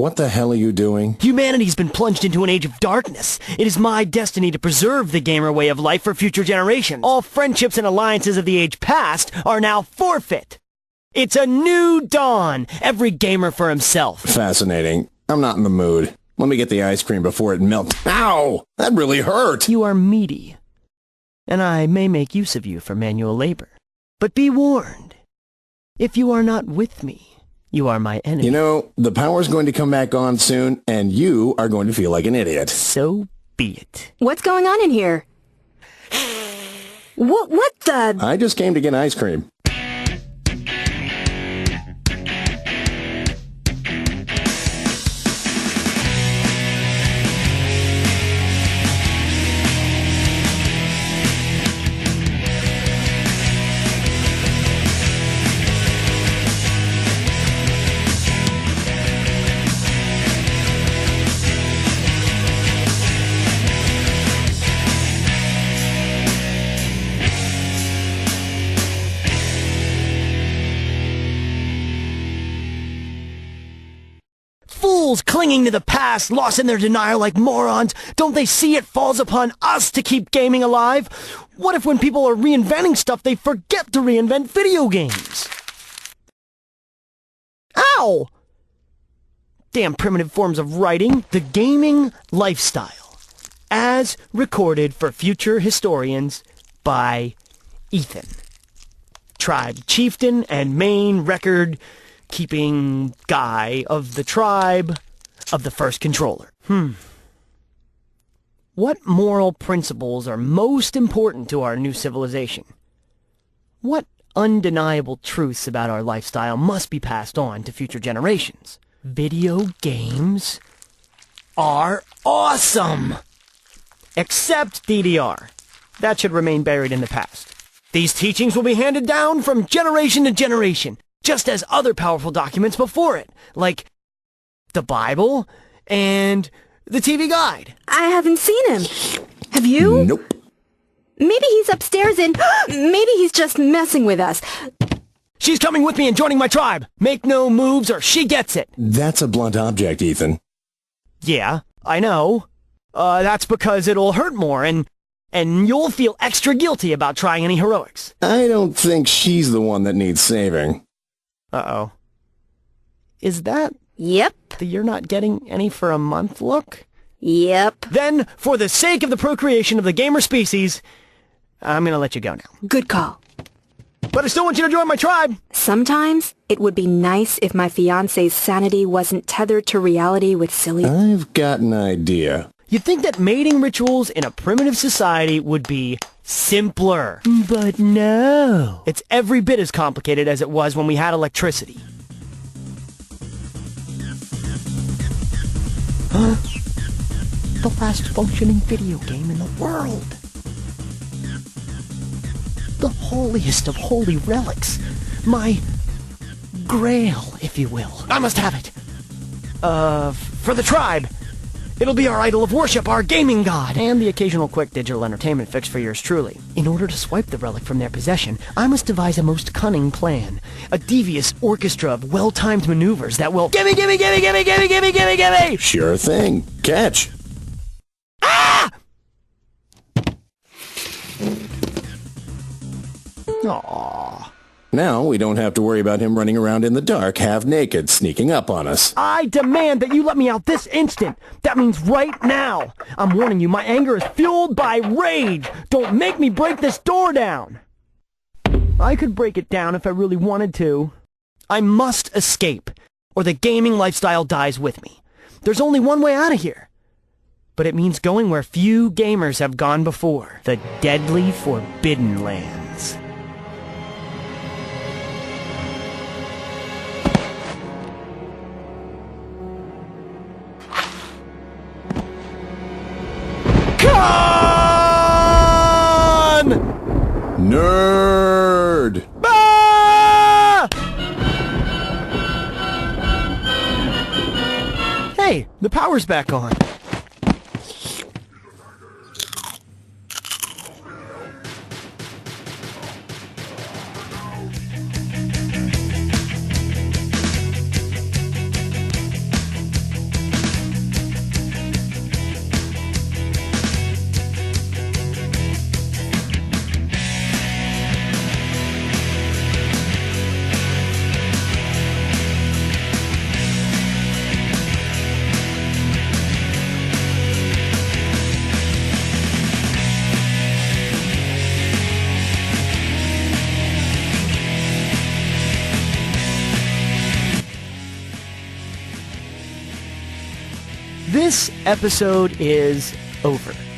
what the hell are you doing? Humanity's been plunged into an age of darkness. It is my destiny to preserve the gamer way of life for future generations. All friendships and alliances of the age past are now forfeit. It's a new dawn. Every gamer for himself. Fascinating. I'm not in the mood. Let me get the ice cream before it melts. Ow! That really hurt! You are meaty, and I may make use of you for manual labor. But be warned. If you are not with me, you are my enemy. You know, the power's going to come back on soon, and you are going to feel like an idiot. So be it. What's going on in here? What the? I just came to get ice cream. Fools clinging to the past, lost in their denial like morons. Don't they see it falls upon us to keep gaming alive? What if when people are reinventing stuff, they forget to reinvent video games? Ow! Damn primitive forms of writing. The gaming lifestyle, as recorded for future historians by Ethan, tribe chieftain and main record-keeping guy of the tribe of the first controller. What moral principles are most important to our new civilization? What undeniable truths about our lifestyle must be passed on to future generations? Video games are awesome! Except DDR. That should remain buried in the past. These teachings will be handed down from generation to generation, just as other powerful documents before it, like the Bible and the TV Guide. I haven't seen him. Have you? Nope. Maybe he's upstairs and maybe he's just messing with us. She's coming with me and joining my tribe. Make no moves or she gets it. That's a blunt object, Ethan. Yeah, I know. That's because it'll hurt more and you'll feel extra guilty about trying any heroics. I don't think she's the one that needs saving. Uh-oh. Is that Yep. the you're not getting any for a month look? Yep. Then, for the sake of the procreation of the gamer species, I'm gonna let you go now. Good call. But I still want you to join my tribe. Sometimes it would be nice if my fiancé's sanity wasn't tethered to reality with silly... I've got an idea. You'd think that mating rituals in a primitive society would be simpler. But no. It's every bit as complicated as it was when we had electricity. Huh? The last functioning video game in the world. The holiest of holy relics. My grail, if you will. I must have it. For the tribe. It'll be our idol of worship, our gaming god. And the occasional quick digital entertainment fix for yours truly. In order to swipe the relic from their possession, I must devise a most cunning plan. A devious orchestra of well-timed maneuvers that will... Gimme, gimme, gimme, gimme, gimme, gimme, gimme, gimme! Sure thing. Catch. Ah! Aww. Now we don't have to worry about him running around in the dark, half-naked, sneaking up on us. I demand that you let me out this instant. That means right now. I'm warning you, my anger is fueled by rage. Don't make me break this door down. I could break it down if I really wanted to. I must escape, or the gaming lifestyle dies with me. There's only one way out of here. But it means going where few gamers have gone before. The deadly Forbidden Lands. Nerd! Ah! Hey, the power's back on. this episode is over.